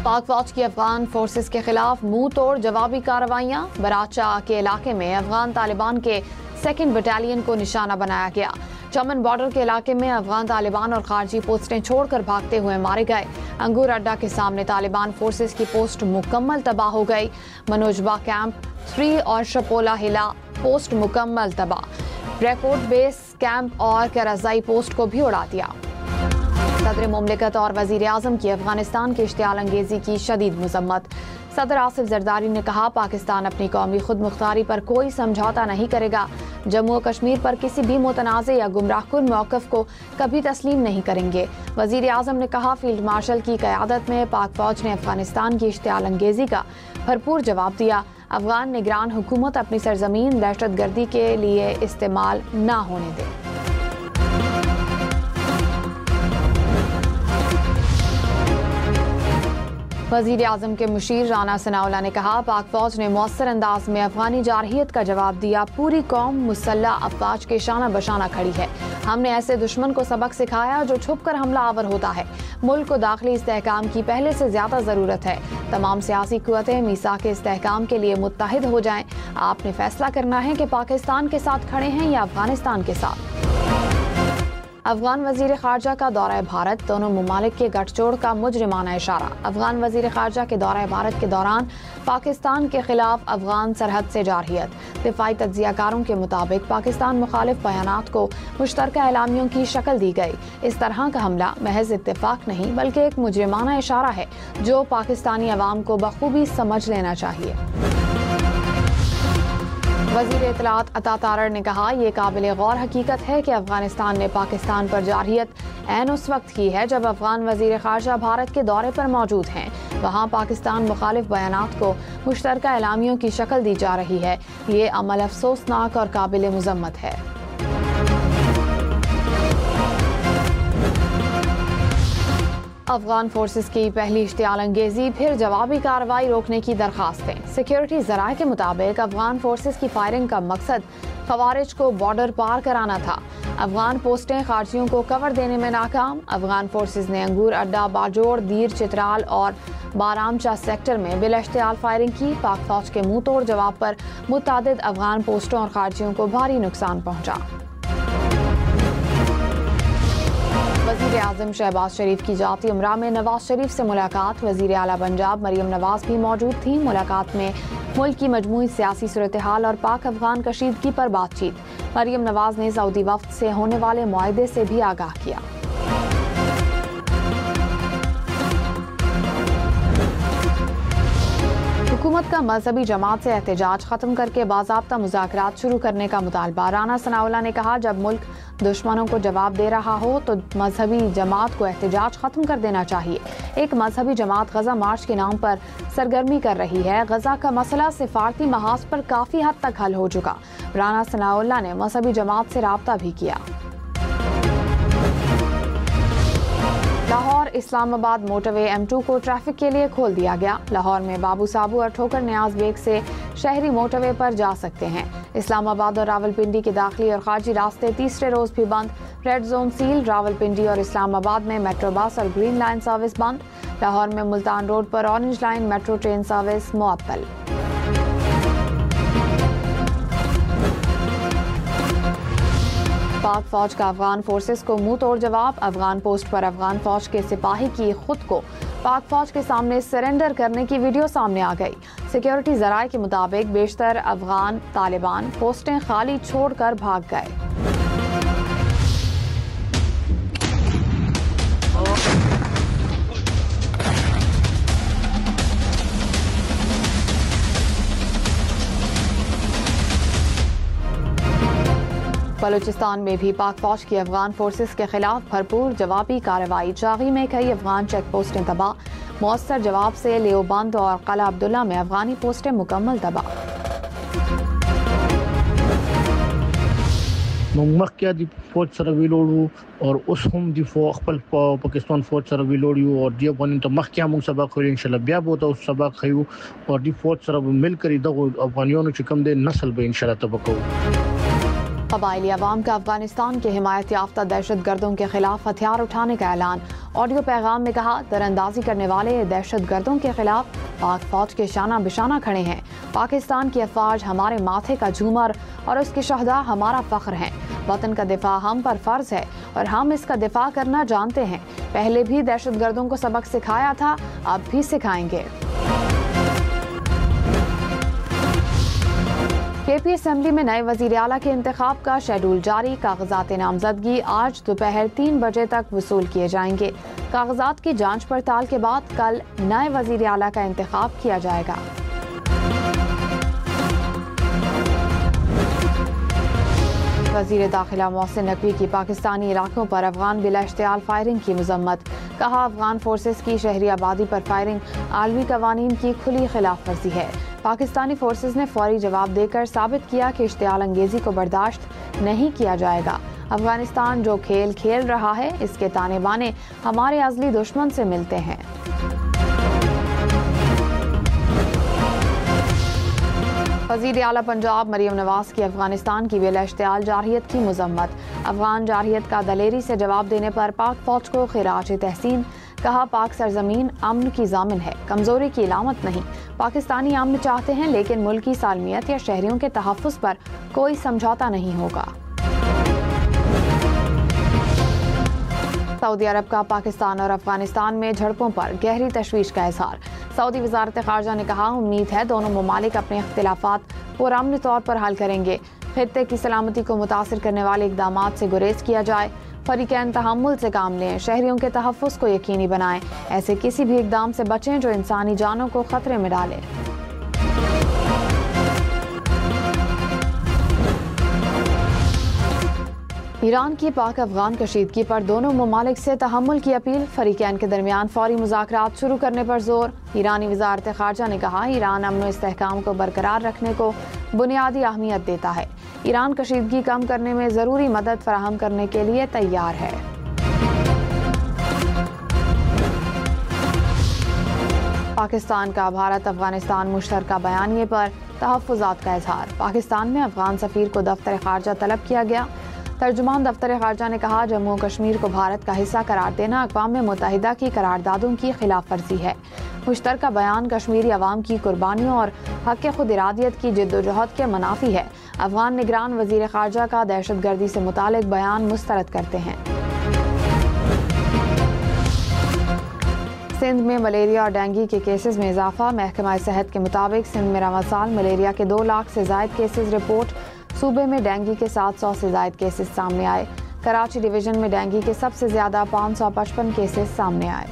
پاک فوج کی افغان فورسز کے خلاف منہ توڑ جوابی کارروائیاں. براچہ کے علاقے میں افغان طالبان کے 2nd بٹالین کو نشانہ بنایا گیا. چمن بارڈر کے علاقے میں افغان طالبان اور خارجی پوسٹیں چھوڑ کر بھاگتے ہوئے مارے گئے. انگور اڈا کے سامنے طالبان فورسز کی پوسٹ مکمل تباہ ہو گئی. منوجبہ کیمپ 3 اور شپولا ہلا پوسٹ مکمل تباہ. ریکورڈ بیس کیمپ اور کرزائی پوسٹ کو بھی اڑا دیا. صدر مملکت اور وزیر اعظم کی افغانستان کی اشتعال انگیزی کی شدید مذمت. صدر آصف زرداری نے کہا پاکستان اپنی قومی خود مختاری پر کوئی سمجھوتا نہیں کرے گا. جموں و کشمیر پر کسی بھی متنازع یا گمراہ کن موقف کو کبھی تسلیم نہیں کریں گے. وزیر اعظم نے کہا فیلڈ مارشل کی قیادت میں پاک فوج نے افغانستان کی اشتعال انگیزی کا بھرپور جواب دیا. افغان نگران حکومت اپنی سرزمین دہشت گردی کے لیے استعمال نہ ہونے دے. وزیر اعظم کے مشیر رانا ثناءاللہ نے کہا پاک فوج نے مؤثر انداز میں افغانی جارحیت کا جواب دیا. پوری قوم مسلح افواج کے شانہ بشانہ کھڑی ہے. ہم نے ایسے دشمن کو سبق سکھایا جو چھپ کر حملہ آور ہوتا ہے. ملک کو داخلی استحکام کی پہلے سے زیادہ ضرورت ہے. تمام سیاسی قوتیں میثاق استحکام کے لیے متحد ہو جائیں. آپ نے فیصلہ کرنا ہے کہ پاکستان کے ساتھ کھڑے ہیں یا افغانستان کے ساتھ. افغان وزیر خارجہ کا دورہ بھارت. دونوں ممالک کے گٹھ جوڑ کا مجرمانہ اشارہ. افغان وزیر خارجہ کے دورہ بھارت کے دوران پاکستان کے خلاف افغان سرحد سے جارحیت. دفاعی تجزیہ کاروں کے مطابق پاکستان مخالف بیانات کو مشترکہ اعلامیوں کی شکل دی گئی. اس طرح کا حملہ محض اتفاق نہیں بلکہ ایک مجرمانہ اشارہ ہے جو پاکستانی عوام کو بخوبی سمجھ لینا چاہیے. وزیر اطلاعات عطا تارڑ نے کہا یہ قابل غور حقیقت ہے کہ افغانستان نے پاکستان پر جارحیت عین اس وقت کی ہے جب افغان وزیر خارجہ بھارت کے دورے پر موجود ہیں. وہاں پاکستان مخالف بیانات کو مشترکہ اعلامیوں کی شکل دی جا رہی ہے. یہ عمل افسوسناک اور قابل مذمت ہے. افغان فورسز کی پہلی اشتعال انگیزی پھر جوابی کارروائی روکنے کی درخواستیں. سیکیورٹی ذرائع کے مطابق افغان فورسز کی فائرنگ کا مقصد خوارج کو بارڈر پار کرانا تھا. افغان پوسٹیں خارجیوں کو کور دینے میں ناکام. افغان فورسز نے انگور اڈا، باجوڑ، دیر چترال اور بارامچہ سیکٹر میں بلا اشتعال فائرنگ کی. پاک فوج کے منہ توڑ جواب پر متعدد افغان پوسٹوں اور خارجیوں کو بھاری نقصان پہنچا. وزیر اعظم شہباز شریف کی جاتی امراء میں نواز شریف سے ملاقات. وزیر اعلیٰ پنجاب مریم نواز بھی موجود تھیں. ملاقات میں ملک کی مجموعی سیاسی صورتحال اور پاک افغان کشیدگی پر بات چیت. مریم نواز نے سعودی وفد سے ہونے والے معاہدے سے بھی آگاہ کیا. حکومت کا مذہبی جماعت سے احتجاج ختم کر کے باضابطہ مذاکرات شروع کرنے کا مطالبہ. رانا ثناءاللہ نے کہا جب ملک دشمنوں کو جواب دے رہا ہو تو مذہبی جماعت کو احتجاج ختم کر دینا چاہیے. ایک مذہبی جماعت غزہ مارچ کے نام پر سرگرمی کر رہی ہے. غزہ کا مسئلہ سفارتی محاذ پر کافی حد تک حل ہو چکا. رانا ثناءاللہ نے مذہبی جماعت سے رابطہ بھی کیا. لاہور اسلام آباد موٹر وے M2 کو ٹریفک کے لیے کھول دیا گیا. لاہور میں بابو سابو اور ٹھوکر نیاز بیگ سے شہری موٹر وے پر جا سکتے ہیں. اسلام آباد اور راولپنڈی کے داخلی اور خارجی راستے تیسرے روز بھی بند. Red zone seal. راولپنڈی اور اسلام آباد میں میٹرو بس اور گرین لائن سروس بند. لاہور میں ملتان روڈ پر orange line metro train service معطل. پاک فوج کا افغان فورسز کو منہ توڑ جواب. افغان پوسٹ پر افغان فوج کے سپاہی کی خود کو پاک فوج کے سامنے سرنڈر کرنے کی ویڈیو سامنے آ گئی. سیکیورٹی ذرائع کے مطابق بیشتر افغان طالبان پوسٹیں خالی چھوڑ کر بھاگ گئے. بلوچستان میں بھی پاک فوج کی افغان فورسز کے خلاف بھرپور جوابی کارروائی. چاغی میں کئی افغان چیک پوسٹیں تباہ. مؤثر جواب سے لیوبند اور قلعہ عبداللہ میں افغانی پوسٹیں مکمل تباہ. مخکې د فوج سره ویلوړو او اوس هم د خپل پاکستان فوج سره ویلوړو او د افغانانو ته مخکې هم سبق ویل ان شاء الله بیا به تاسو سبق خيو او د فوج سره مل کړي د افغانانو چې کوم د نسل به ان شاء الله تبقو. قبائلی عوام کا افغانستان کے حمایت یافتہ دہشت گردوں کے خلاف ہتھیار اٹھانے کا اعلان۔ آڈیو پیغام میں کہا، تیراندازی کرنے والے دہشت گردوں کے خلاف پاک فوج کے شانہ بشانہ کھڑے ہیں۔ پاکستان کی افواج ہمارے ماتھے کا جھومر اور اس کے شہداء ہمارا فخر ہیں۔ وطن کا دفاع ہم پر فرض ہے اور ہم اس کا دفاع کرنا جانتے ہیں۔ پہلے بھی دہشت گردوں کو سبق سکھایا تھا، اب بھی سکھائیں گے۔ کے پی اسمبلی میں نئے وزیر اعلیٰ کے انتخاب کا شیڈول جاری۔ کاغذات نامزدگی آج دوپہر 3 بجے تک وصول کیے جائیں گے۔ کاغذات کی جانچ پڑتال کے بعد کل نئے وزیر اعلیٰ کا انتخاب کیا جائے گا۔ وزیر داخلہ محسن نقوی کی پاکستانی علاقوں پر افغان بلا اشتعال فائرنگ کی مذمت۔ کہا، افغان فورسز کی شہری آبادی پر فائرنگ عالمی قوانین کی کھلی خلاف ورزی ہے۔ پاکستانی فورسز نے فوری جواب دے کر ثابت کیا کہ اشتعال انگیزی کو برداشت نہیں کیا جائے گا۔ افغانستان جو کھیل کھیل رہا ہے، اس کے تانے بانے ہمارے ازلی دشمن سے ملتے ہیں۔ وزیر اعلیٰ پنجاب مریم نواز کی افغانستان کی بلا اشتعال جارحیت کی مذمت۔ افغان جارحیت کا دلیری سے جواب دینے پر پاک فوج کو خراج تحسین۔ کہا، پاک سرزمین امن کی ضامن ہے، کمزوری کی علامت نہیں۔ پاکستانی امن چاہتے ہیں لیکن ملکی سالمیت یا شہریوں کے تحفظ پر کوئی سمجھوتا نہیں ہوگا۔ سعودی عرب کا پاکستان اور افغانستان میں جھڑپوں پر گہری تشویش کا اظہار۔ سعودی وزارت خارجہ نے کہا، امید ہے دونوں ممالک اپنے اختلافات پرامن طور پر حل کریں گے۔ خطے کی سلامتی کو متاثر کرنے والے اقدامات سے گریز کیا جائے۔ فریقین تحمل سے کام لیں، شہریوں کے تحفظ کو یقینی بنائیں، ایسے کسی بھی اقدام سے بچیں جو انسانی جانوں کو خطرے میں ڈالے۔ ایران کی پاک افغان کشیدگی پر دونوں ممالک سے تحمل کی اپیل۔ فریقین کے درمیان فوری مذاکرات شروع کرنے پر زور۔ ایرانی وزارت خارجہ نے کہا، ایران امن و استحکام کو برقرار رکھنے کو بنیادی اہمیت دیتا ہے۔ ایران کشیدگی کم کرنے میں ضروری مدد فراہم کرنے کے لیے تیار ہے۔ پاکستان کا بھارت افغانستان مشترکہ بیانیے پر تحفظات کا اظہار۔ پاکستان میں افغان سفیر کو دفتر خارجہ طلب کیا گیا۔ ترجمان دفتر خارجہ نے کہا، جموں و کشمیر کو بھارت کا حصہ قرار دینا اقوام متحدہ کی قراردادوں کی خلاف ورزی ہے۔ مشترکہ بیان کشمیری عوام کی قربانیوں اور حق خود ارادیت کی جد و جہد کے منافی ہے۔ افغان نگران وزیر خارجہ کا دہشت گردی سے متعلق بیان مسترد کرتے ہیں۔ سندھ میں ملیریا اور ڈینگی کے کیسز میں اضافہ۔ محکمہ صحت کے مطابق سندھ میں رواں سال ملیریا کے 2 لاکھ سے زائد کیسز رپورٹ۔ صوبے میں ڈینگی کے 700 سے زائد کیسز سامنے آئے۔ کراچی ڈویژن میں ڈینگی کے سب سے زیادہ 555 کیسز سامنے آئے۔